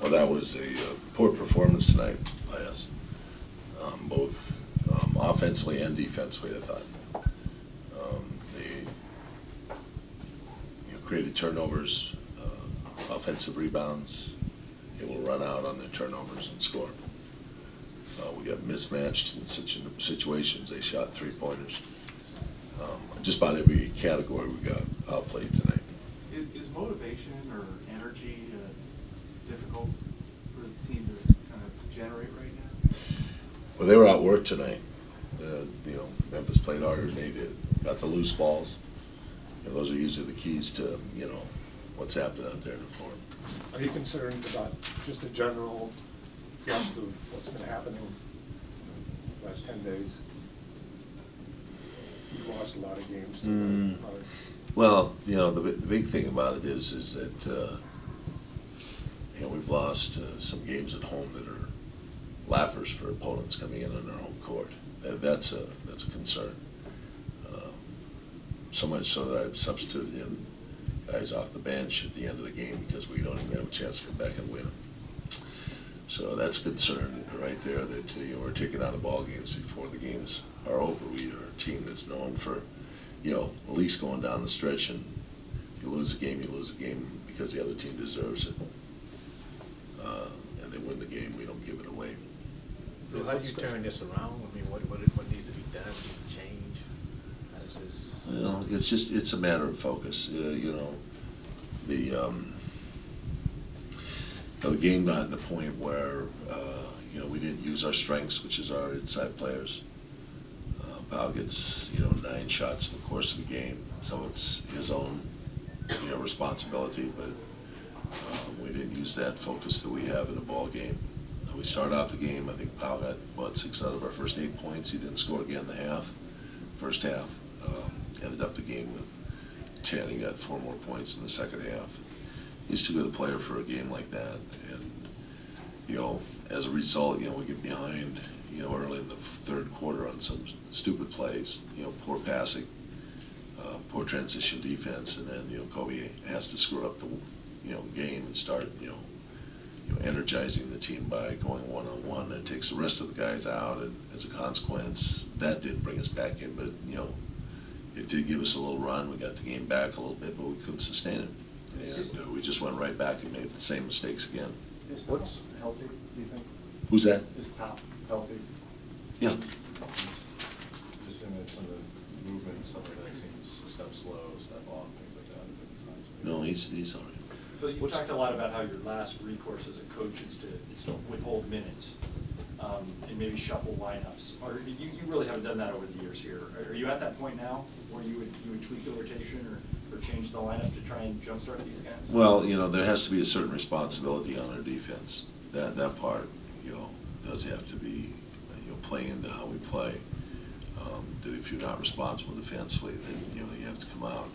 Well, that was a poor performance tonight by us, both offensively and defensively, I thought. They created turnovers, offensive rebounds, able to run out on their turnovers and score. We got mismatched in situations. They shot three-pointers. Just about every category we got outplayed tonight. Is motivation or energy difficult for the team to kind of generate right now? Well, they were outworked tonight. Memphis played harder than they did. Got the loose balls. Those are usually the keys to what's happening out there in the floor. Are you concerned about just the general thrust of what's been happening in the last 10 days? You've lost a lot of games. Well, the big thing about it is that we've lost some games at home that are laughers for opponents coming in on their home court. That's a concern. So much so that I've substituted in guys off the bench at the end of the game because we don't even have a chance to come back and win them. So that's a concern right there that we're taking out of ball games before the games are over. We are a team that's known for at least going down the stretch, and you lose a game because the other team deserves it. And they win the game, we don't give it away. So how do you turn this around? I mean, what needs to be done? What needs to change? How's this? Well, it's a matter of focus. The game got to the point where we didn't use our strengths, which is our inside players. Powell gets 9 shots in the course of the game, so it's his own responsibility. But we didn't use that focus that we have in a ball game. We started off the game. I think Powell got about 6 out of our first 8 points. He didn't score again in the first half. Ended up the game with 10. He got 4 more points in the second half. He's too good a player for a game like that. And as a result, we get behind early in the third quarter on some stupid plays. Poor passing, poor transition defense, and then Kobe has to screw up the game and start energizing the team by going one-on-one. It takes the rest of the guys out, and as a consequence, that did bring us back in. But it did give us a little run. We got the game back a little bit, but we couldn't sustain it, and we just went right back and made the same mistakes again. Is Woods healthy, do you think? Who's that? Is Pop healthy? Yeah. Just in some of the movement and stuff like that, seems a step slow, step off, things like that at different times. No, he's all right. Phil, you've talked a lot about how your last recourse as a coach is to withhold minutes and maybe shuffle lineups. You really haven't done that over the years here. Are you at that point now where you would tweak the rotation or change the lineup to try and jumpstart these guys? Well, there has to be a certain responsibility on our defense. That part, does have to be, play into how we play. That if you're not responsible defensively, then you have to come out.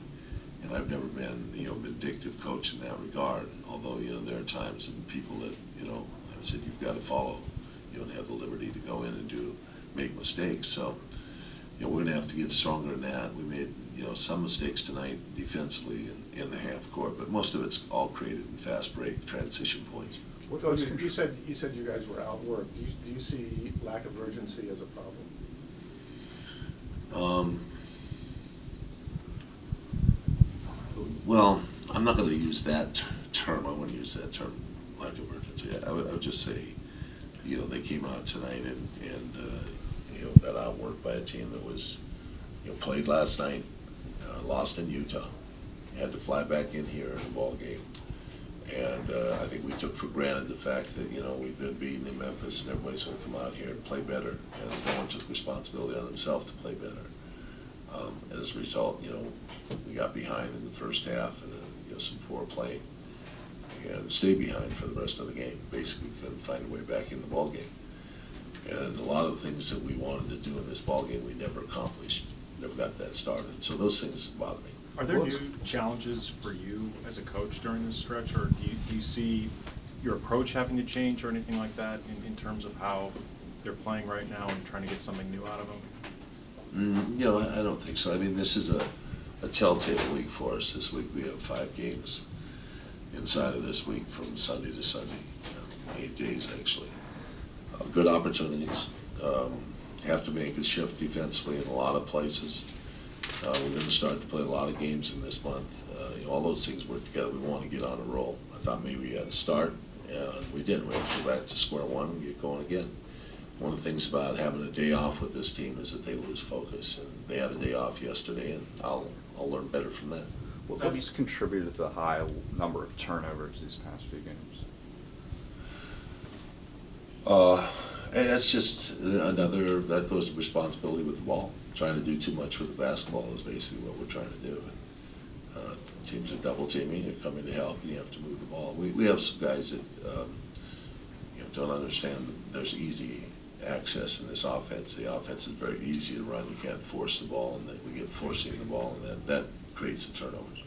And I've never been vindictive coach in that regard. Although there are times and people that I've said you've got to follow. You don't have the liberty to go in and make mistakes. So we're going to have to get stronger in that. We made some mistakes tonight defensively in the half court, but most of it's all created in fast break transition points. Well, you said you guys were outworked. Do you see lack of urgency as a problem? Well, I'm not going to use that term. I wouldn't use that term, lack of urgency. I would just say, they came out tonight and got outworked by a team that was, played last night, lost in Utah, had to fly back in here in a ball game. And I think we took for granted the fact that, we've been beaten in Memphis and everybody's going to come out here and play better. And no one took responsibility on themselves to play better. As a result, we got behind in the first half and some poor play and stayed behind for the rest of the game. Basically couldn't find a way back in the ball game. And a lot of the things that we wanted to do in this ball game we never accomplished, never got that started. So those things bother me. Are there new challenges for you as a coach during this stretch, or do you see your approach having to change or anything like that in terms of how they're playing right now and trying to get something new out of them? I don't think so. I mean, this is a telltale week for us. This week we have 5 games inside of this week from Sunday to Sunday. 8 days actually. Good opportunities. Have to make a shift defensively in a lot of places. We're going to start to play a lot of games in this month. All those things work together. We want to get on a roll. I thought maybe we had a start, and we didn't. We have to go back to square one and get going again. One of the things about having a day off with this team is that they lose focus, and they had a day off yesterday, and I'll learn better from that. What's contributed to the high number of turnovers these past few games? And that's just another, that goes to responsibility with the ball. Trying to do too much with the basketball is basically what we're trying to do. Teams are double teaming, they're coming to help, and you have to move the ball. We have some guys that don't understand that there's easy access in this offense. The offense is very easy to run. You can't force the ball, and then we get forcing the ball, and that creates the turnovers.